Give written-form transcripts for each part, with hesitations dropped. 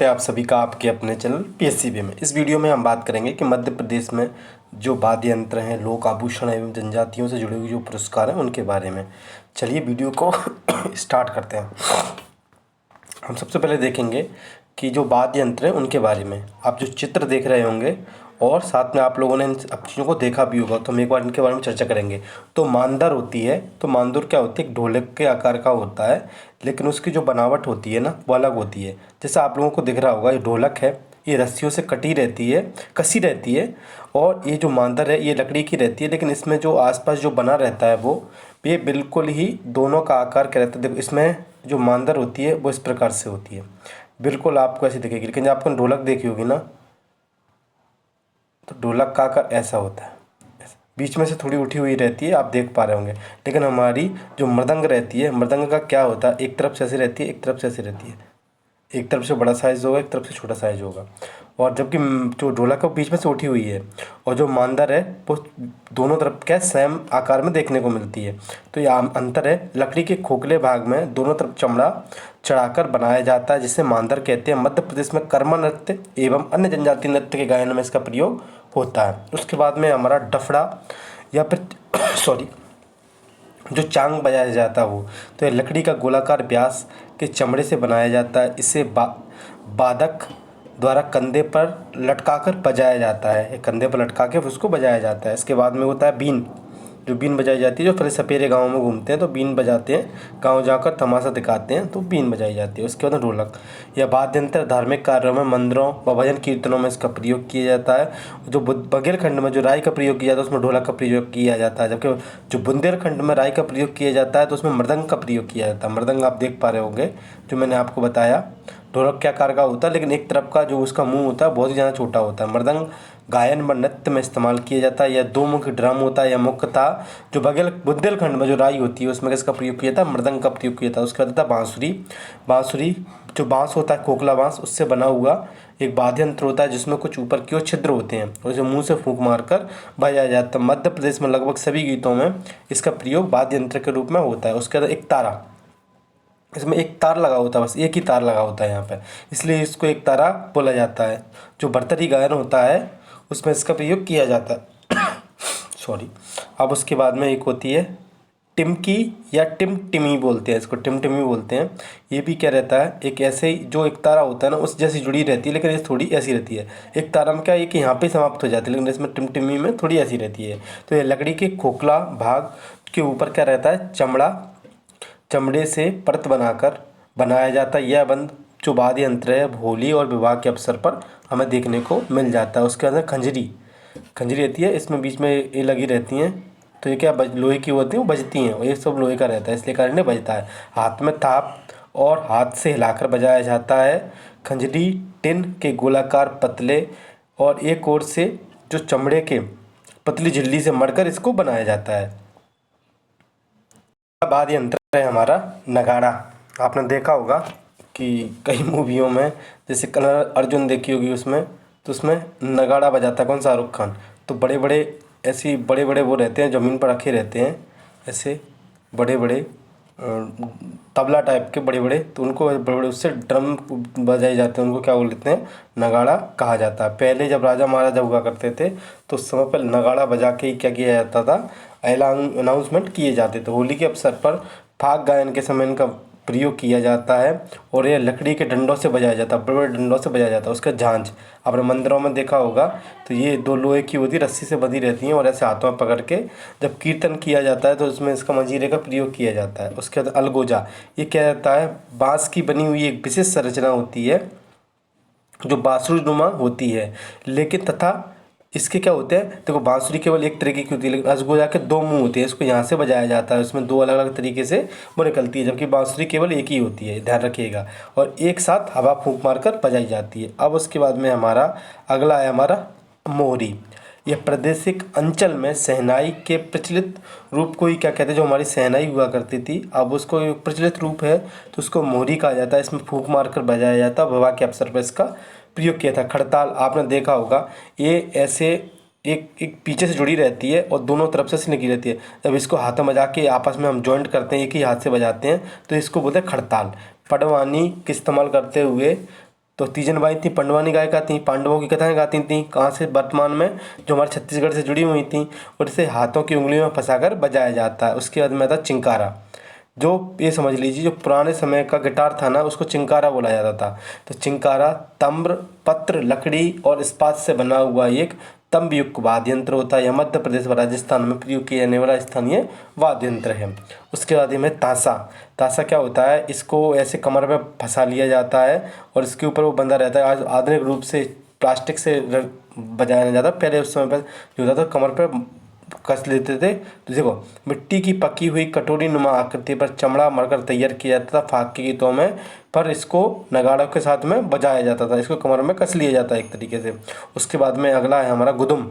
है आप सभी का आपके अपने चैनल पीएससीबी में। इस वीडियो में हम बात करेंगे कि मध्य प्रदेश में जो वाद्य यंत्र हैं, लोक आभूषण एवं जनजातियों से जुड़े हुए जो पुरस्कार हैं उनके बारे में। चलिए वीडियो को स्टार्ट करते हैं। हम सबसे पहले देखेंगे कि जो वाद्य यंत्र हैं उनके बारे में। आप जो चित्र देख रहे होंगे और साथ में आप लोगों ने इन सब चीज़ों को देखा भी होगा, तो हम एक बार इनके बारे में चर्चा करेंगे। तो मांदर होती है, तो मांदुर क्या होती है, एक ढोलक के आकार का होता है, लेकिन उसकी जो बनावट होती है ना वो अलग होती है। जैसे आप लोगों को दिख रहा होगा, ये ढोलक है, ये रस्सियों से कटी रहती है, कसी रहती है, और ये जो मांदर है ये लकड़ी की रहती है, लेकिन इसमें जो आसपास जो बना रहता है वो ये बिल्कुल ही दोनों का आकार क्या रहता है। देखो इसमें जो मांदर होती है वो इस प्रकार से होती है, बिल्कुल आपको ऐसी दिखेगी। लेकिन जब आपने ढोलक देखी होगी ना, तो ढोलक का आकार ऐसा होता है, बीच में से थोड़ी उठी हुई रहती है, आप देख पा रहे होंगे। लेकिन हमारी जो मृदंग रहती है, मृदंग का क्या होता है, एक तरफ से ऐसी रहती है, एक तरफ से ऐसी रहती है, एक तरफ से बड़ा साइज़ होगा, एक तरफ से छोटा साइज़ होगा। और जबकि जो ढोलक का बीच में से उठी हुई है, और जो मांदर है वो दोनों तरफ क्या सेम आकार में देखने को मिलती है। तो ये अंतर है। लकड़ी के खोखले भाग में दोनों तरफ चमड़ा चढ़ाकर बनाया जाता है, जिसे मांदर कहते हैं। मध्य प्रदेश में कर्मा नृत्य एवं अन्य जनजातीय नृत्य के गायन में इसका प्रयोग होता है। उसके बाद में हमारा डफड़ा या फिर सॉरी जो चांग बजाया जाता है वो, तो ये लकड़ी का गोलाकार व्यास के चमड़े से बनाया जाता है। इसे वादक द्वारा कंधे पर लटकाकर बजाया जाता है, कंधे पर लटका के उसको बजाया जाता है। इसके बाद में होता है बीन, जो बीन बजाई जाती है। जो थोड़े सपेरे गाँव में घूमते हैं तो बीन बजाते हैं, गाँव जाकर तमाशा दिखाते हैं तो बीन बजाई जाती है। उसके बाद ढोलक या वाद्य यंत्र धार्मिक कार्यों में, मंदिरों व भजन कीर्तनों में इसका प्रयोग किया जाता है। जो बघेलखंड में जो राई का प्रयोग किया जाता है उसमें ढोलक का प्रयोग किया जाता है, जबकि जो बुंदेलखंड में राई का प्रयोग किया जाता है तो उसमें मृदंग का प्रयोग किया जाता है। मृदंग आप देख पा रहे होंगे जो मैंने आपको बताया। ढोलक के आकार का होता है, लेकिन एक तरफ का जो उसका मुंह होता है बहुत ही ज़्यादा छोटा होता है। मृदंग गायन व नृत्य में इस्तेमाल किया जाता है। या दो मुखी ड्रम होता है, या मुख्यतः जो बुंदेलखंड में जो राई होती है उसमें इसका प्रयोग किया जाता है, मृदंग का प्रयोग किया जाता है। उसके बाद आता है बांसुरी। बांसुरी जो बांस होता है, खोखला बांस, उससे बना हुआ एक वाद्य यंत्र होता है जिसमें कुछ ऊपर की ओर छिद्र होते हैं और इसे मुंह से फूंक मारकर बजाया जाता है। मध्य प्रदेश में लगभग सभी गीतों में इसका प्रयोग वाद्य यंत्र के रूप में होता है। उसके बाद एक तारा, इसमें एक तार लगा होता है, बस एक ही तार लगा होता है यहाँ पे, इसलिए इसको एक तारा बोला जाता है। जो भरतरी गायन होता है उसमें इसका प्रयोग किया जाता है। सॉरी। अब उसके बाद में एक होती है टिमकी या टिमटिमी बोलते हैं इसको, टिमटिमी बोलते हैं। ये भी क्या रहता है, एक ऐसे ही जो एक तारा होता है ना उस जैसी जुड़ी रहती है, लेकिन ये थोड़ी ऐसी रहती है। एक तारा में क्या है कि यहाँ पे समाप्त हो जाती है, लेकिन इसमें टिमटिमी में थोड़ी ऐसी रहती है। तो ये लकड़ी के खोखला भाग के ऊपर क्या रहता है, चमड़े से परत बनाकर बनाया जाता है। यह बंद जो वाद्य यंत्र है होली और विवाह के अवसर पर हमें देखने को मिल जाता है। उसके अंदर खंजरी रहती है, इसमें बीच में ये लगी रहती हैं, तो ये क्या लोहे की होती है, वो बजती हैं, और ये सब लोहे का रहता है इसलिए कारण ये बजता है। हाथ में थाप और हाथ से हिलाकर बजाया जाता है। खंजरी टिन के गोलाकार पतले और एक ओर से जो चमड़े के पतली झिल्ली से मढ़कर इसको बनाया जाता है। वाद्य यंत्र है हमारा नगाड़ा। आपने देखा होगा कि कई मूवियों में, जैसे कलर अर्जुन देखी होगी उसमें, तो उसमें नगाड़ा बजाता है कौन, शाहरुख खान। तो बड़े बड़े वो रहते हैं, ज़मीन पर रखे रहते हैं ऐसे बड़े बड़े तबला टाइप के बड़े बड़े, तो उनको बड़े बड़े उससे ड्रम बजाए जाते हैं, उनको क्या बोलते हैं, नगाड़ा कहा जाता है। पहले जब राजा महाराजा हुआ करते थे तो उस समय पर नगाड़ा बजा के ही क्या किया जाता था, अनाउंसमेंट किए जाते थे। होली के अवसर पर फाग गायन के समय इनका प्रयोग किया जाता है, और यह लकड़ी के डंडों से बजाया जाता है, बड़े बड़े डंडों से बजाया जाता है। उसका झांझ आपने मंदिरों में देखा होगा, तो ये दो लोहे की होती, रस्सी से बंधी रहती हैं, और ऐसे हाथों में पकड़ के जब कीर्तन किया जाता है तो उसमें इसका मंजीरे का प्रयोग किया जाता है। उसके बाद अलगोजा, ये क्या रहता है, बाँस की बनी हुई एक विशेष संरचना होती है जो बांसुरीनुमा होती है, लेकिन तथा इसके क्या होते हैं, देखो बांसुरी केवल एक तरीके की होती है, लेकिन अलगोजा के दो मुंह होते हैं। इसको यहाँ से बजाया जाता है, उसमें दो अलग अलग तरीके से वो निकलती है, जबकि बांसुरी केवल एक ही होती है, ध्यान रखिएगा, और एक साथ हवा फूंक मारकर बजाई जाती है। अब उसके बाद में हमारा अगला है हमारा मोहरी। यह प्रादेशिक अंचल में शहनाई के प्रचलित रूप को ही क्या कहते हैं, जो हमारी शहनाई हुआ करती थी, अब उसको प्रचलित रूप है तो उसको मोहरी कहा जाता है। इसमें फूंक मारकर बजाया जाता है, विवाह के अवसर पर इसका प्रयोग किया था। खड़ताल आपने देखा होगा, ये ऐसे एक पीछे से जुड़ी रहती है और दोनों तरफ से निकली रहती है। जब इसको हाथ में बजा के आपस में हम जॉइंट करते हैं, एक ही हाथ से बजाते हैं, तो इसको बोलते हैं खड़ताल। पडवानी का इस्तेमाल करते हुए तो तीजन बाई थी, पंडवानी गायिका थी, पांडवों की कथाएं गाती थी। कहाँ से? वर्तमान में जो हमारे छत्तीसगढ़ से जुड़ी हुई थी, और इसे हाथों की उंगलियों में फंसाकर बजाया जाता है। उसके बाद में था चिंकारा, जो ये समझ लीजिए जो पुराने समय का गिटार था ना, उसको चिंकारा बोला जाता था। तो चिंकारा तम्र, पत्र, लकड़ी और इस्पात से बना हुआ एक तंबयुक्त वाद्य यंत्र होता है। यह मध्य प्रदेश व राजस्थान में प्रयोग किया जाने वाला स्थानीय वाद्य यंत्र है। उसके बाद में ताशा। ताशा क्या होता है? इसको ऐसे कमर में फंसा लिया जाता है और इसके ऊपर वो बंधा रहता है। आज आधुनिक रूप से प्लास्टिक से बजाया नहीं जाता, पहले उस समय पर जो होता था कमर पर कस लेते थे। तो देखो, मिट्टी की पकी हुई कटोरी नुमा आकृति पर चमड़ा मरकर तैयार किया जाता था फाग के गीतों में, पर इसको नगाड़ों के साथ में बजाया जाता था। इसको कमर में कस लिया जाता है एक तरीके से। उसके बाद में अगला है हमारा गुदुम।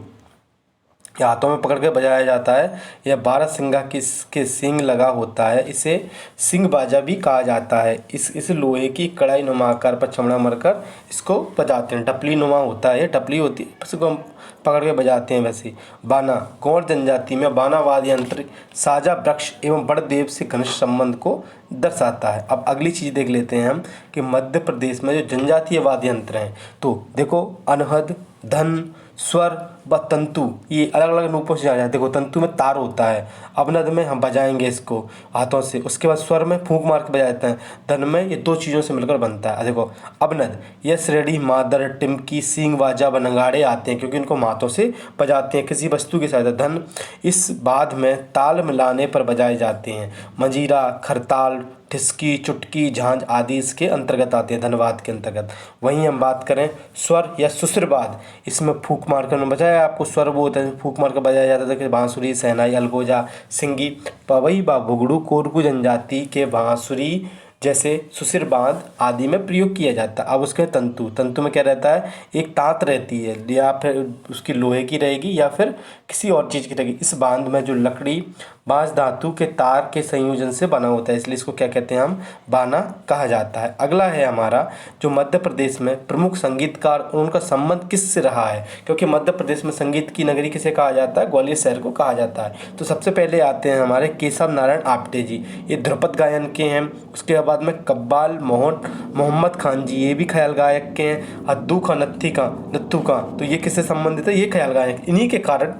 ये हाथों में पकड़ के बजाया जाता है। यह 12 सिंगा के सींग लगा होता है। इसे सिंग बाजा भी कहा जाता है। इस लोहे की कड़ाई नुमा आकार पर चमड़ा मरकर इसको बजाते हैं। टपली नुमा होता है, टपली होती है, इसको हम पकड़ के बजाते हैं। वैसे बाना, गौड़ जनजाति में बाना वाद्य यंत्र साजा वृक्ष एवं बड़देव से घनिष्ठ संबंध को दर्शाता है। अब अगली चीज़ देख लेते हैं हम कि मध्य प्रदेश में जो जनजातीय वाद्य यंत्र हैं, तो देखो अनहद, धन, स्वर व तंतु, ये अलग अलग रूपों से जाना जाता है। देखो तंतु में तार होता है, अवनद में हम बजाएंगे इसको हाथों से। उसके बाद स्वर में फूंक मार के बजाया जाता है। धन में ये दो चीज़ों से मिलकर बनता है। देखो अवनद, यह श्रेणी, मादर, टिमकी, सींग बाजा व नगाड़े आते हैं क्योंकि इनको हम हाथों से बजाते हैं किसी वस्तु के साथ। धन इस बाद में ताल मिलाने पर बजाए जाते हैं। मंजीरा, खरताल, ठिसकी, चुटकी, झांझ आदि इसके अंतर्गत आते हैं, धनवाद के अंतर्गत। वहीं हम बात करें स्वर या सुसरवाद, इसमें फूंक मार कर बजाया आपको स्वर वो होता है, फूंक मार कर बजाया जाता था कि बांसुरी, शहनाई, अलगोजा, सिंगी, पवई व घुंघरू कोरकू जनजाति के बांसुरी जैसे सुसिरबांध आदि में प्रयोग किया जाता है। अब उसके तंतु, तंतु में क्या रहता है? एक तात रहती है या फिर उसकी लोहे की रहेगी या फिर किसी और चीज़ की रहेगी। इस बांध में जो लकड़ी बांस धातु के तार के संयोजन से बना होता है, इसलिए इसको क्या कहते हैं? हम बाना कहा जाता है। अगला है हमारा जो मध्य प्रदेश में प्रमुख संगीतकार और उनका संबंध किससे रहा है, क्योंकि मध्य प्रदेश में संगीत की नगरी किसे कहा जाता है? ग्वालियर शहर को कहा जाता है। तो सबसे पहले आते हैं हमारे केशव नारायण आप्टे जी, ये ध्रुपद गायन के हैं। उसके बाद में कव्वाल मोहम्मद खान जी, ये भी ख्याल गायक के हैं। हद्दू खां, नत्थू खां, तो ये किससे संबंधित है? ये ख्याल गायक। इन्हीं के कारण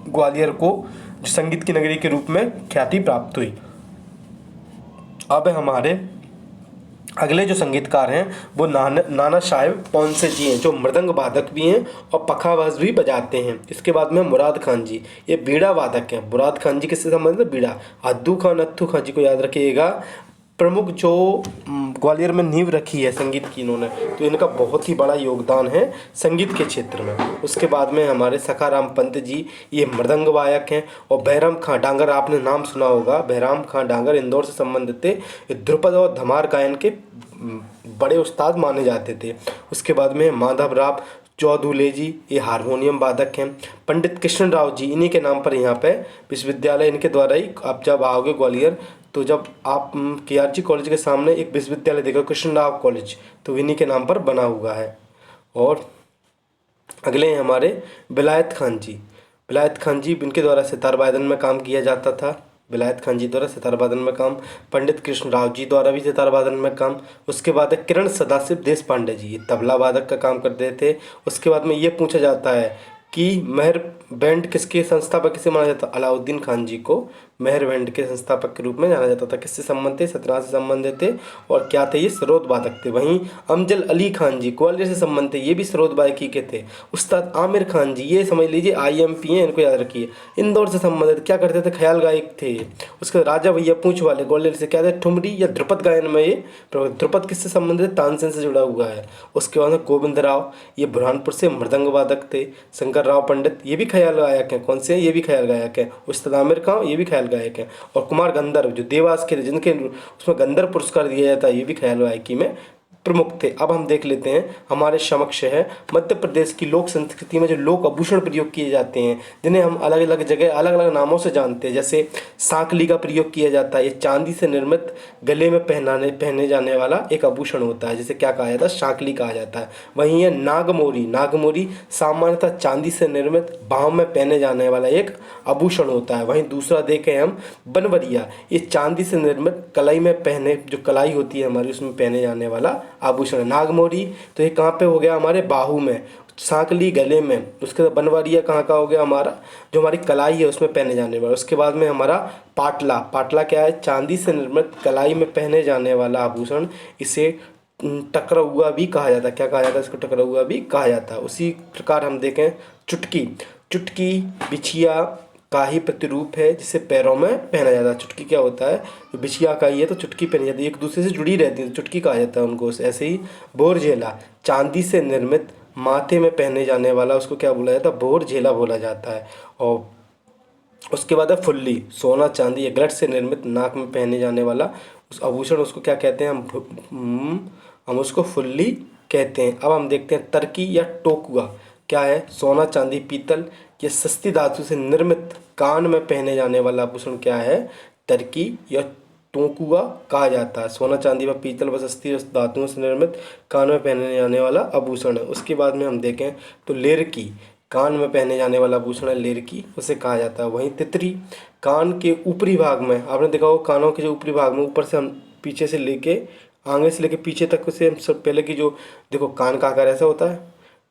ग्वालियर को संगीत की नगरी के रूप में ख्याति प्राप्त हुई। अब हमारे अगले जो संगीतकार हैं वो नाना साहेब पौंसे जी हैं, जो मृदंग वादक भी हैं और पखावज भी बजाते हैं। इसके बाद में मुराद खान जी, ये बीड़ा वादक हैं। मुराद खान जी किससे संबंधित है? बीड़ा। हद्दू खां, नत्थू खां जी को याद रखिएगा, प्रमुख जो ग्वालियर में नींव रखी है संगीत की इन्होंने, तो इनका बहुत ही बड़ा योगदान है संगीत के क्षेत्र में। उसके बाद में हमारे सखाराम पंत जी, ये मृदंग वायक हैं। और बहराम खां डांगर, आपने नाम सुना होगा, बहराम खां डांगर इंदौर से संबंधित थे। ये ध्रुपद और धमार गायन के बड़े उस्ताद माने जाते थे। उसके बाद में माधवराव चौधुले जी, ये हारमोनियम वादक हैं। पंडित कृष्ण राव जी, इन्हीं के नाम पर यहाँ पे विश्वविद्यालय, इनके द्वारा ही आप जब आओगे ग्वालियर तो जब आप KRG कॉलेज के सामने एक विश्वविद्यालय देखो, कृष्ण राव कॉलेज, तो इन्हीं के नाम पर बना हुआ है। और अगले हैं हमारे विलायत खान जी। विलायत खान जी, इनके द्वारा सितार वादन में काम किया जाता था। विलायत खान जी द्वारा सितार वादन में काम, पंडित कृष्ण राव जी द्वारा भी सितार वादन में काम। उसके बाद है किरण सदाशिव देश पांडे जी, ये तबला वादक का काम करते थे। उसके बाद में ये पूछा जाता है कि मेहर बैंड किसके संस्थापक किसे माना जाता? अलाउद्दीन खान जी को मेहर बैंड के संस्थापक के रूप में जाना जाता था। किससे संबंधित थे? सतनाह से संबंधित थे। और क्या थे? ये सरोद वादक थे। वहीं अमजद अली खान जी ग्वालियर से संबंधित थे, ये भी सरोद वादकी के थे। उस्ताद आमिर खान जी, ये समझ लीजिए IMP हैं, इनको याद रखिए, इंदौर से संबंधित, क्या करते थे? ख्याल गायक थे। उसके राजा भैया पूंछ वाले ग्वालियर से, क्या थे? ठुमरी या ध्रुपद गायन में ये, ध्रुपद किससे संबंधित है? तानसेन से जुड़ा हुआ है। उसके बाद गोविंद राव, ये बुरहानपुर से मृदंग वादक थे। शंकर राव पंडित, ये भी ख्याल गायक हैं। कौन से? ये भी ख्याल गायक हैं। उस्ताद आमिर खान, ये भी ख्याल गायक हैं। और कुमार गंधर्व, जो देवास के, जिनके उसमें गंधर्व पुरस्कार दिया जाता है, ये भी ख्याल गायकी में प्रमुख थे। अब हम देख लेते हैं हमारे समक्ष है मध्य प्रदेश की लोक संस्कृति में जो लोक आभूषण प्रयोग किए जाते हैं, जिन्हें हम अलग अलग जगह अलग अलग नामों से जानते हैं। जैसे सांकली का प्रयोग किया जाता है, ये चांदी से निर्मित गले में पहने जाने वाला एक आभूषण होता है, जिसे क्या कहा जाता है? सांकली कहा जाता है। वहीं है नागमोरी, नागमोरी सामान्यतः चांदी से निर्मित बाहों में पहने जाने वाला एक आभूषण होता है। वहीं दूसरा देखें हम बनवरिया, ये चांदी से निर्मित कलाई में पहने, जो कलाई होती है हमारी, उसमें पहने जाने वाला आभूषण है। नागमोरी तो ये कहाँ पे हो गया हमारे बाहू में, सांकली गले में। उसके बाद बनवारिया कहाँ का हो गया हमारा, जो हमारी कलाई है उसमें पहने जाने वाला। उसके बाद में हमारा पाटला, पाटला क्या है, चांदी से निर्मित कलाई में पहने जाने वाला आभूषण। इसे टकरा भी कहा जाता है। क्या कहा जाता है इसको, टकरा भी कहा जाता है। उसी प्रकार हम देखें चुटकी, चुटकी बिछिया का ही प्रतिरूप है जिसे पैरों में पहना जाता है। चुटकी क्या होता है, जो बिछिया का ही है तो चुटकी पहनी जाती है, एक दूसरे से जुड़ी रहती है तो चुटकी कहा जाता है उनको। ऐसे ही बोरझेला, चांदी से निर्मित माथे में पहने जाने वाला, उसको क्या बोला जाता है, बोरझेला बोला जाता है। और उसके बाद है फुल्ली, सोना चांदी या ग्लट से निर्मित नाक में पहने जाने वाला उस आभूषण, उसको क्या कहते हैं हम उसको फुल्ली कहते हैं। अब हम देखते हैं तर्की या टोकुआ क्या है, सोना चांदी पीतल या सस्ती धातु से निर्मित कान में पहने जाने वाला आभूषण क्या है, तर्की या टोकुआ कहा जाता है। सोना चांदी व पीतल व सस्ती धातुओं से निर्मित कान में पहने जाने वाला आभूषण है। उसके बाद में हम देखें तो लेरकी, कान में पहने जाने वाला आभूषण है लेरकी, उसे कहा जाता है। वहीं तितरी, कान के ऊपरी भाग में, आपने देखा होगा कानों के जो ऊपरी भाग में ऊपर से हम पीछे से लेके आगे से लेके पीछे तक उसे हम सब, पहले की जो देखो कान का आकार ऐसा होता है,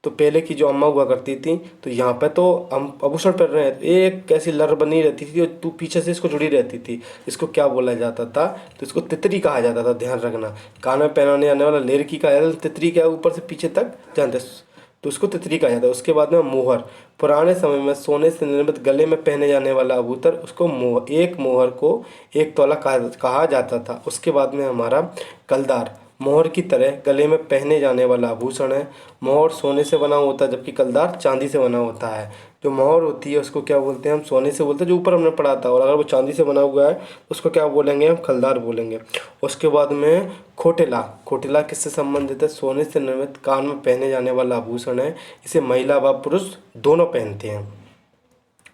तो पहले की जो अम्मा हुआ करती थी तो यहाँ पे तो हम आभूषण पहन रहे हैं, एक ऐसी लर बनी रहती थी और तू पीछे से इसको जुड़ी रहती थी, इसको क्या बोला जाता था, तो इसको तितरी कहा जाता था। ध्यान रखना, कान में पहनाने जाने वाला लेरकी कहा जाता था, तितरी क्या ऊपर से पीछे तक जानते, तो उसको तितरी कहा जाता है। उसके बाद में मोहर, पुराने समय में सोने से निर्मित गले में पहने जाने वाला आभूषण, उसको मोहर, एक मोहर को एक तोला कहा जाता था। उसके बाद में हमारा कलदार, मोहर की तरह गले में पहने जाने वाला आभूषण है। मोहर सोने से बना होता है जबकि कलदार चांदी से बना होता है। जो मोहर होती है उसको क्या बोलते हैं, हम सोने से बोलते हैं जो ऊपर हमने पढ़ा था, और अगर वो चांदी से बना हुआ है उसको क्या बोलेंगे, हम कलदार बोलेंगे। उसके बाद में खोटेला, खोटेला किससे संबंधित है, सोने से निर्मित कान में पहने जाने वाला आभूषण है। इसे महिला व पुरुष दोनों पहनते हैं।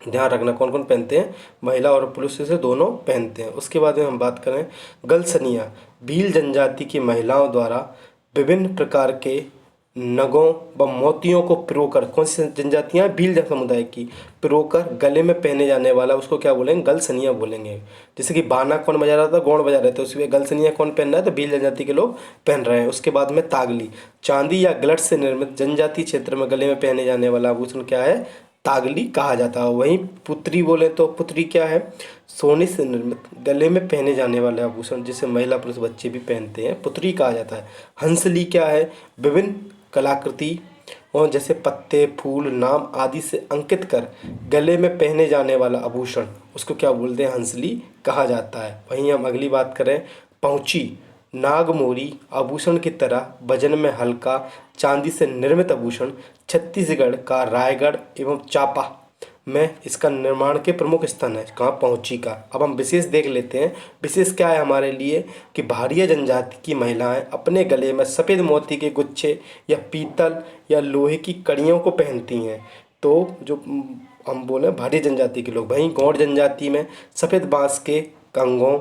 ध्यान रखना कौन कौन पहनते हैं, महिला और पुरुष से दोनों पहनते हैं। उसके बाद में हम बात करें गलसनिया, भील जनजाति की महिलाओं द्वारा विभिन्न प्रकार के नगों व मोतियों को पिरोकर, कौन सी जनजातियाँ, भील समुदाय की, पिरोकर गले में पहने जाने वाला उसको क्या बोलेंगे, गलसनिया बोलेंगे। जैसे कि बाना कौन बजा रहा था, गौड़ बजा रहे थे, उसमें गलसनिया कौन पहन रहा है, तो भील जनजाति के लोग पहन रहे हैं। उसके बाद में तागली, चांदी या ग्लट से निर्मित जनजाति क्षेत्र में गले में पहने जाने वाला आभूषण क्या है, तागली कहा जाता है। वहीं पुत्री बोले तो पुत्री क्या है, सोने से निर्मित गले में पहने जाने वाले आभूषण जिसे महिला पुरुष बच्चे भी पहनते हैं, पुत्री कहा जाता है। हंसली क्या है, विभिन्न कलाकृति और जैसे पत्ते, फूल, नाम आदि से अंकित कर गले में पहने जाने वाला आभूषण, उसको क्या बोलते हैं, हंसली कहा जाता है। वहीं हम अगली बात करें पहुँची, नागमोरी आभूषण की तरह वजन में हल्का चांदी से निर्मित आभूषण छत्तीसगढ़ का रायगढ़ एवं चांपा में इसका निर्माण के प्रमुख स्थान है। कहाँ, पहुंची का। अब हम विशेष देख लेते हैं। विशेष क्या है हमारे लिए कि भारिया जनजाति की महिलाएं अपने गले में सफ़ेद मोती के गुच्छे या पीतल या लोहे की कड़ियों को पहनती हैं। तो जो हम बोले भारिया जनजाति के लोग। वहीं गौड़ जनजाति में सफ़ेद बांस के कंगों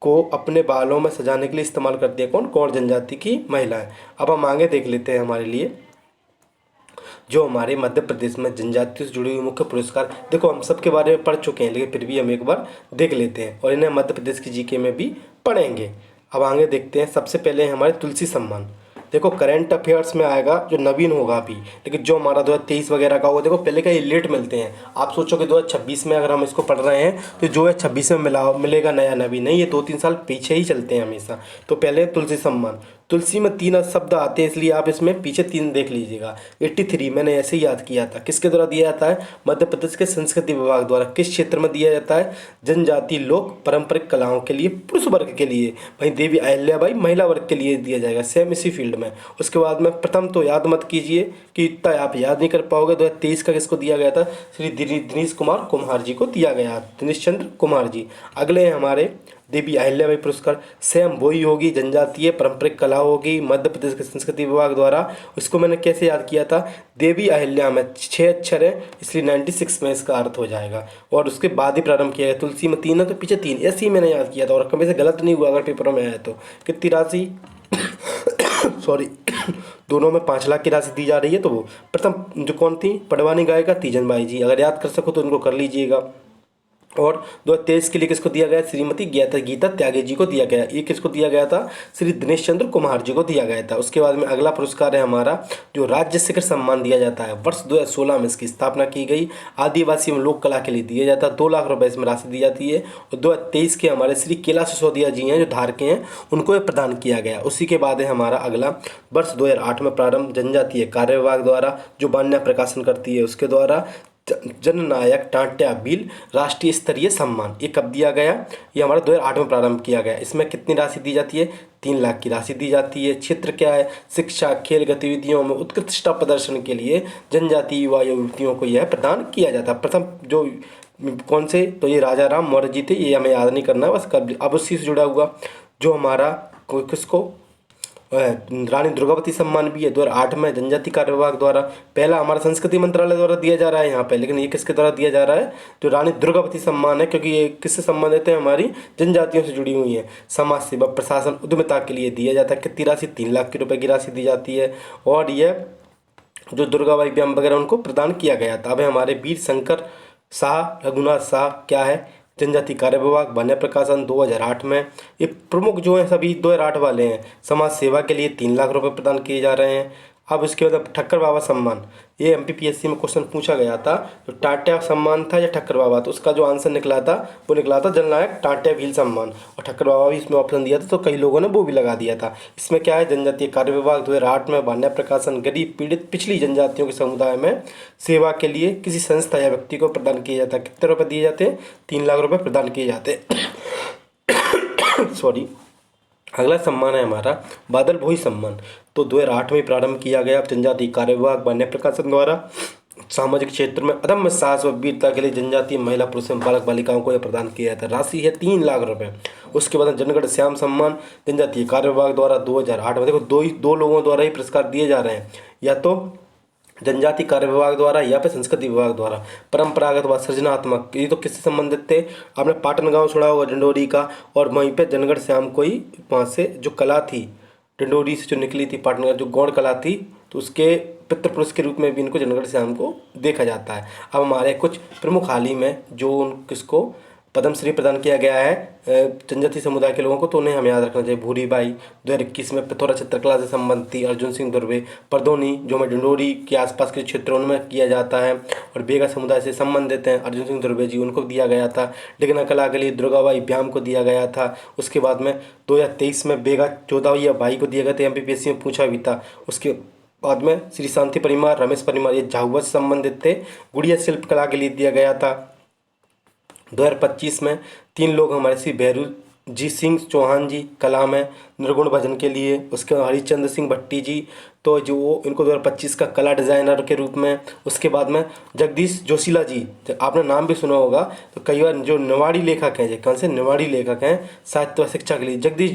को अपने बालों में सजाने के लिए इस्तेमाल करती है कौन, गौड़ जनजाति की महिलाएं। अब हम आगे देख लेते हैं हमारे लिए जो हमारे मध्य प्रदेश में जनजातियों से जुड़ी हुई मुख्य पुरस्कार। देखो हम सबके बारे में पढ़ चुके हैं लेकिन फिर भी हम एक बार देख लेते हैं और इन्हें मध्य प्रदेश की जीके में भी पढ़ेंगे। अब आगे देखते हैं। सबसे पहले हमारे तुलसी सम्मान। देखो करंट अफेयर्स में आएगा जो नवीन होगा अभी, लेकिन जो हमारा 2023 वगैरह का होगा, देखो पहले का ये लेट मिलते हैं। आप सोचो कि 2026 में अगर हम इसको पढ़ रहे हैं तो जो है 26 में मिलेगा नया नवीन, नहीं, ये 2-3 साल पीछे ही चलते हैं हमेशा। तो पहले तुलसी सम्मान। तुलसी में 3 शब्द आते हैं इसलिए आप इसमें पीछे 3 देख लीजिएगा। 83 मैंने ऐसे ही याद किया था। किसके द्वारा दिया जाता है, मध्य प्रदेश के संस्कृति विभाग द्वारा। किस क्षेत्र में दिया जाता है, जनजाति लोक पारंपरिक कलाओं के लिए, पुरुष वर्ग के लिए। वहीं देवी अहिल्याबाई महिला वर्ग के लिए दिया जाएगा, सेम इसी फील्ड में। उसके बाद में प्रथम तो याद मत कीजिए कि इतना आप याद नहीं कर पाओगे। 2023 का किसको दिया गया था, श्री दिनेश कुमार कुम्हार जी को दिया गया, दिनेश चंद्र कुमार जी। अगले हैं हमारे देवी अहिल्याबाई पुरस्कार। सेम वही होगी, जनजातीय पारंपरिक कला होगी, मध्य प्रदेश के संस्कृति विभाग द्वारा। उसको मैंने कैसे याद किया था, देवी अहिल्या में 6 अक्षर है इसलिए 96 में इसका अर्थ हो जाएगा और उसके बाद ही प्रारंभ किया गया। तुलसी में 3 है तो पीछे 3, ऐसे ही मैंने याद किया था और कभी से गलत नहीं हुआ अगर पेपरों में आया तो। कितनी राशि सॉरी दोनों में 5 लाख की राशि दी जा रही है। तो वो प्रथम जो कौन थी, पडवानी गायिका तीजन बाई जी। अगर याद कर सको तो उनको कर लीजिएगा। और 2023 के लिए किसको दिया गया? श्रीमती गीता त्यागी जी को दिया गया। ये किसको दिया गया था? श्री दिनेश चंद्र कुमार जी को दिया गया था। उसके बाद में अगला पुरस्कार है हमारा जो राज्य शिखर सम्मान दिया जाता है। वर्ष 2016 में इसकी स्थापना की गई। आदिवासी एवं लोक कला के लिए दिया जाता है। 2 लाख रुपए इसमें राशि दी जाती है। और 2023 के हमारे श्री कैलाश सिसोदिया जी हैं जो धारक हैं, उनको ये प्रदान किया गया। उसी के बाद है हमारा अगला वर्ष 2008 में प्रारंभ जनजातीय कार्य विभाग द्वारा जो वान्या प्रकाशन करती है उसके द्वारा जननायक टांट्या भील राष्ट्रीय स्तरीय सम्मान। ये कब दिया गया? ये हमारा 2008 में प्रारंभ किया गया। इसमें कितनी राशि दी जाती है? 3 लाख की राशि दी जाती है। क्षेत्र क्या है? शिक्षा खेल गतिविधियों में उत्कृष्टता प्रदर्शन के लिए जनजातीय युवा युवतियों को यह प्रदान किया जाता है। प्रथम जो कौन से? तो ये राजा राम मौर्य जी थे। ये हमें याद नहीं करना है बस। अब उसी से जुड़ा हुआ जो हमारा किसको रानी दुर्गावती सम्मान भी है 2008 में जनजाति कार्य विभाग द्वारा। पहला हमारा संस्कृति मंत्रालय द्वारा दिया जा रहा है यहाँ पे, लेकिन ये किसके द्वारा दिया जा रहा है? जो रानी दुर्गावती सम्मान है, क्योंकि ये किससे संबंधित है? हमारी जनजातियों से जुड़ी हुई है। समाज सेवा प्रशासन उद्यमिता के लिए दिया जाता है। कितनी राशि? 3 लाख की रुपए की राशि दी जाती है। और यह जो दुर्गाबाई व्यायाम वगैरह उनको प्रदान किया गया था। अब हमारे वीर शंकर शाह रघुनाथ शाह क्या है? जनजाति कार्य विभाग वन्य प्रकाशन 2008 में। ये प्रमुख जो हैं सभी 2008 वाले हैं। समाज सेवा के लिए 3 लाख रुपए प्रदान किए जा रहे हैं। अब इसके बाद ठक्कर बाबा सम्मान, ये एमपीपीएससी में क्वेश्चन पूछा गया था। तो टाट्या सम्मान था या ठक्कर बाबा? तो उसका जो आंसर निकला था वो निकला था जननायक टाट्या भील सम्मान। और ठक्कर बाबा भी इसमें ऑप्शन दिया था, तो कई लोगों ने वो भी लगा दिया था। इसमें क्या है? जनजातीय कार्य विभाग 2008 में वान्या प्रकाशन गरीब पीड़ित पिछड़ी जनजातियों के समुदाय में सेवा के लिए किसी संस्था या व्यक्ति को प्रदान किया जाता है। कितने रुपये दिए जाते हैं? 3 लाख रुपये प्रदान किए जाते हैं। सॉरी। अगला सम्मान है हमारा बादल भोई सम्मान। तो 2008 में प्रारंभ किया गया। जनजाति कार्य विभाग वन्य प्रकाशन द्वारा सामाजिक क्षेत्र में अदम्य साहस व वीरता के लिए जनजातीय महिला पुरुष एवं बालक बालिकाओं को यह प्रदान किया जाता है। राशि है 3 लाख रुपए। उसके बाद जनगण श्याम सम्मान जनजातीय कार्य विभाग द्वारा 2008 में। देखो दो लोगों द्वारा ही पुरस्कार दिए जा रहे हैं, या तो जनजाति कार्य विभाग द्वारा या फिर संस्कृति विभाग द्वारा। परंपरागत व सृजनात्मक, ये तो किससे संबंधित थे? आपने पाटन गांव सुना होगा डिंडोरी का, और वहीं पे जनगण श्याम को ही वहाँ से जो कला थी डिंडोरी से जो निकली थी, पाटन जो गौड़ कला थी, तो उसके पितृपुरुष के रूप में भी इनको जनगण श्याम को देखा जाता है। अब हमारे कुछ प्रमुख हाल ही में जो किसको पद्मश्री प्रदान किया गया है जनजाति समुदाय के लोगों को, तो उन्हें हमें याद रखना चाहिए। भूरीबाई 2021 में पिथौरा चित्रकला से संबंधित थी। अर्जुन सिंह दुर्वे परदोनी जो हमें डिंडोरी के आसपास के क्षेत्रों में किया जाता है और बेगा समुदाय से संबंधित हैं, अर्जुन सिंह दुर्वे जी, उनको दिया गया था। लेकिन कला के लिए दुर्गाबाई व्यायाम को दिया गया था। उसके बाद में 2023 में बेगा चौदावैया बाई को दिया गया था। एमपीपीएससी में पूछा भी था। उसके बाद में श्री शांति परिमार रमेश परिमार, ये झाबुआ से संबंधित थे। गुड़िया शिल्प कला के लिए दिया गया था। 2025 में 3 लोग हमारे श्री भैरू जी सिंह चौहान जी कला में निर्गुण भजन के लिए। उसके बाद हरिचंद्र सिंह भट्टी जी, तो जो इनको 2025 का कला डिज़ाइनर के रूप में। उसके बाद में जगदीश जोशीला जी, आपने नाम भी सुना होगा, तो कई बार जो निवाड़ी लेखक हैं, कौन से निवाड़ी लेखक हैं साहित्य व शिक्षा के लिए, जगदीश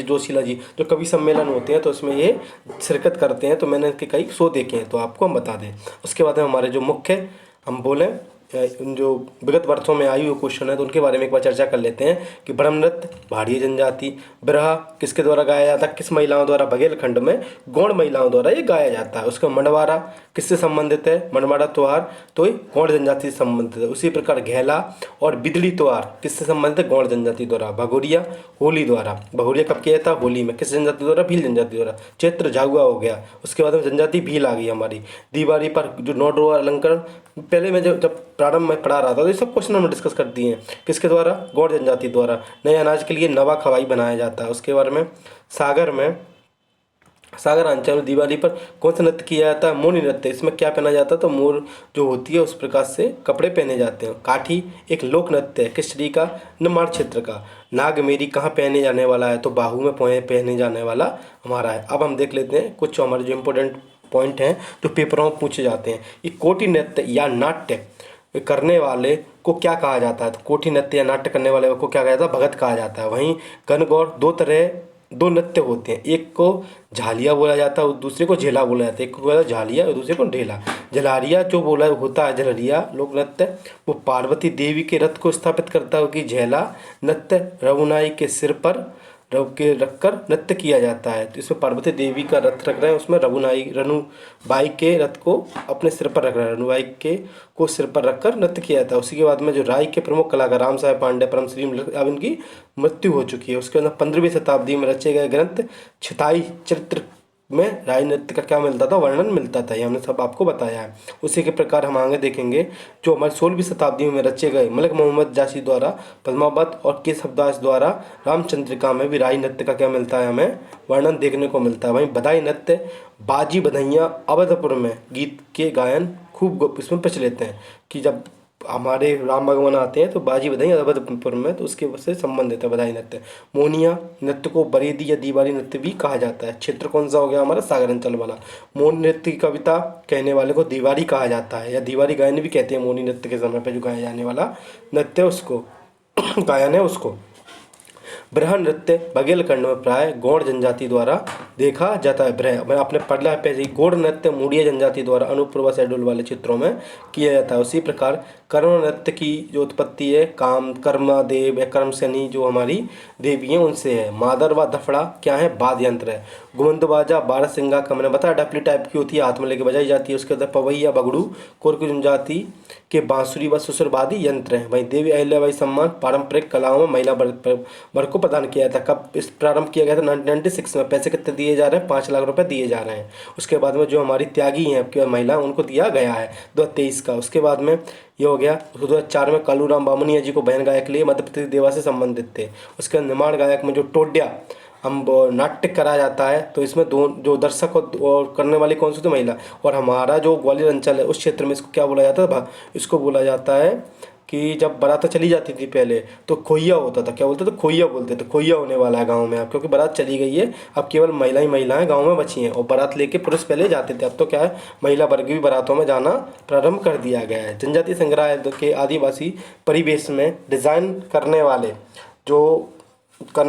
जोशीला जी, जो कवि सम्मेलन होते हैं तो उसमें ये शिरकत करते हैं। तो मैंने इनके कई शो देखे हैं, तो आपको हम बता दें। उसके बाद में हमारे जो मुख्य हम बोलें जो विगत वर्षों में आई हुई क्वेश्चन है, तो उनके बारे में एक बार चर्चा कर लेते हैं कि ब्रह्म नृत्य भाड़िया जनजाति, बिरहा किसके द्वारा गाया जाता है? किस महिलाओं द्वारा? बघेलखंड में गौड़ महिलाओं द्वारा ये गाया जाता है। उसका मंडवारा किससे संबंधित है? मंडवारा त्योहार तो ये गौड़ जनजाति से संबंधित है। उसी प्रकार घेला और बिदड़ी त्योहार किससे संबंधित है? गौड़ जनजाति द्वारा। भगोरिया होली द्वारा। भगोरिया कब किया जाता है? होली में। किस जनजाति द्वारा? भील जनजाति द्वारा। चैत्र झाबुआ हो गया। उसके बाद में जनजाति भील आ गई हमारी। दीवारी पर जो नौड्रोआ अलंकरण, पहले मैं जब प्रारंभ में पढ़ा रहा था तो ये सब क्वेश्चन हम डिस्कस कर दिए हैं। किसके द्वारा? गौड़ जनजाति द्वारा। नए अनाज के लिए नवा खवाई बनाया जाता है। उसके बारे में सागर अंचल में दिवाली पर कौन सा नृत्य किया जाता है? मोनी नृत्य। इसमें क्या पहना जाता है? तो मोर जो होती है उस प्रकार से कपड़े पहने जाते हैं। काठी एक लोक नृत्य है। किस श्री का? निमाड़ क्षेत्र का। नागमेरी कहाँ पहने जाने वाला है? तो बाहू में पहने जाने वाला हमारा है। अब हम देख लेते हैं कुछ हमारे जो इम्पोर्टेंट पॉइंट हैं जो पेपरों में पूछे जाते हैं। ये कोटि नृत्य या नाट्य करने वाले को क्या कहा जाता है? तो कोटि नृत्य या नाट्य करने वाले को क्या कहा जाता है? भगत कहा जाता है। वहीं गणगौर दो नृत्य होते हैं, एक को झालिया बोला जाता है और दूसरे को झेला बोला जाता है। एक को बोला झालिया और दूसरे को ढेला। झलारिया जो बोला होता है झलरिया लोक नृत्य, वो पार्वती देवी के रथ को स्थापित करता है कि झेला नृत्य रघुनाई के सिर पर रघु के रखकर नृत्य किया जाता है। तो इसमें पार्वती देवी का रथ रख रहे हैं, उसमें रनुबाई के रथ को अपने सिर पर रख रहे हैं, रनुबाई के को सिर पर रखकर नृत्य किया जाता है। उसी के बाद में जो राय के प्रमुख कलाकार राम साहेब पांडे, परमश्री, अब इनकी मृत्यु हो चुकी है। उसके अंदर 15वीं शताब्दी में रचे गए ग्रंथ छिताई चरित्र में राय नृत्य का क्या मिलता था, वर्णन मिलता था। ये हमने सब आपको बताया है। उसी के प्रकार हम आगे देखेंगे जो हमारे 16वीं शताब्दी में रचे गए मलिक मोहम्मद जासी द्वारा पद्मावत और केशवदास द्वारा रामचंद्रिका में भी राय नृत्य का क्या मिलता है, हमें वर्णन देखने को मिलता है। वहीं बधाई नृत्य बाजी बधैया अवधपुर में गीत के गायन खूब इसमें प्रचलित हैं कि जब हमारे राम भगवान आते हैं तो बाजी बधाई अवधपुर में, तो उसके से संबंधित है बधाई नृत्य। मोनिया नृत्य को बरेदी या दीवारी नृत्य भी कहा जाता है। क्षेत्र कौन सा हो गया हमारा, सागर अंचल वाला। मौन नृत्य की कविता कहने वाले को दीवारी कहा जाता है, या दीवारी गायन भी कहते हैं। मौनी नृत्य के समय पर जो गाया जाने वाला नृत्य उसको गायन है उसको। ब्रह नृत्य बघेलखंड में प्राय गौड़ जनजाति द्वारा देखा जाता है। ब्रह मैं आपने पढ़ा है पहले, गौड़ नृत्य मूड़िया जनजाति द्वारा अनूपपुरवा शेड्यूल वाले क्षेत्रों में किया जाता है। उसी प्रकार कर्ण नृत्य की जो उत्पत्ति है काम कर्मा देव या कर्मशनी जो हमारी देवी हैं उनसे है। मादर व दफड़ा क्या है, वाद्य यंत्र है। गुमंद बाजा बारहसिंगा का मैंने बताया डपली टाइप की होती है, हाथ में लेके बजाई जाती है। उसके अंदर पवैया बगड़ू कोरकू जनजाति के बांसुरी व सुसुरवादी यंत्र हैं। वहीं देवी अहिल्याबाई सम्मान पारंपरिक कलाओं में महिला वर्ग को प्रदान किया था। कब इस प्रारंभ किया गया था, 1996 में। पैसे कितने दिए जा रहे हैं, 5 लाख रुपए दिए जा रहे हैं। उसके बाद में जो हमारी त्यागी हैं आपकी महिला उनको दिया गया है 2023 का। उसके बाद में ये हो गया 2004 में कालूराम बामनिया जी को बहन गायक के लिए मध्य प्रदेश देवा से संबंधित थे। उसके निर्माण गायक में जो टोड्या हम नाट्य कराया जाता है, तो इसमें दो जो दर्शक और करने वाली कौन सी, तो महिला। और हमारा जो ग्वालियर अंचल है उस क्षेत्र में इसको क्या बोला जाता है, इसको बोला जाता है कि जब बारात चली जाती थी पहले तो खोइया होता था, क्या बोलते थे, खोइया बोलते थे। खोइया होने वाला है गांव में अब, क्योंकि बारात चली गई है, अब केवल महिला ही महिलाएं गांव में बची हैं। और बारात लेके पुरुष पहले जाते थे, अब तो क्या है महिला वर्ग भी बारातों में जाना प्रारंभ कर दिया गया है। जनजातीय संग्रहालय के आदिवासी परिवेश में डिज़ाइन करने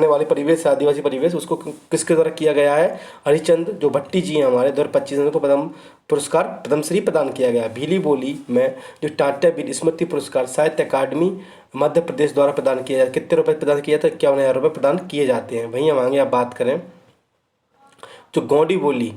वाले परिवेश, आदिवासी परिवेश, उसको किसके द्वारा किया गया है, हरिचंद जो भट्टी जी हैं हमारे 2025 को पद्मश्री प्रदान किया गया। भीली बोली में जो टाटा बिल स्मृति पुरस्कार साहित्य अकादमी मध्य प्रदेश द्वारा प्रदान किया जाता है। कितने रुपए प्रदान किया जाता है, 51,000 रुपये प्रदान किए जाते हैं। वहीं हम आगे आप बात करें जो गौंडी बोली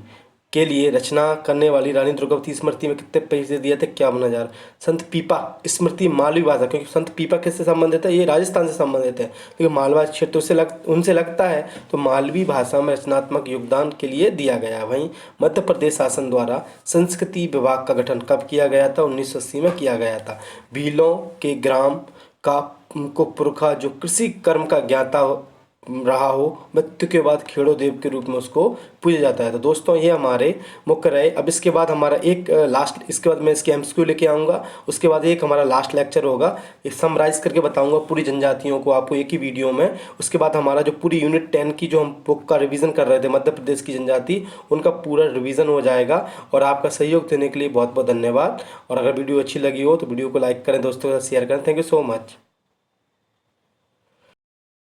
के लिए रचना करने वाली रानी दुर्गावती स्मृति में कितने पैसे दिए थे, 51,000। संत पीपा स्मृति मालवी भाषा, क्योंकि संत पीपा किससे संबंधित है, ये राजस्थान से संबंधित है, लेकिन मालवा क्षेत्र से उनसे लगता है, तो मालवी भाषा में रचनात्मक योगदान के लिए दिया गया है। वहीं मध्य प्रदेश शासन द्वारा संस्कृति विभाग का गठन कब किया गया था, 1980 में किया गया था। भीलों के ग्राम का उनको पुरखा जो कृषि कर्म का ज्ञाता रहा हो, मृत्यु के बाद खेड़ो देव के रूप में उसको पूजा जाता है। तो दोस्तों ये हमारे मुख्य रहे। अब इसके बाद हमारा एक लास्ट, इसके बाद मैं इसके एमसीक्यू लेके आऊँगा, उसके बाद एक हमारा लास्ट लेक्चर होगा, एक समराइज करके बताऊँगा पूरी जनजातियों को आपको एक ही वीडियो में। उसके बाद हमारा जो पूरी यूनिट 10 की जो हम बुक का रिवीजन कर रहे थे मध्य प्रदेश की जनजाति, उनका पूरा रिवीजन हो जाएगा। और आपका सहयोग देने के लिए बहुत बहुत धन्यवाद। और अगर वीडियो अच्छी लगी हो तो वीडियो को लाइक करें, दोस्तों के साथ शेयर करें। Thank you so much.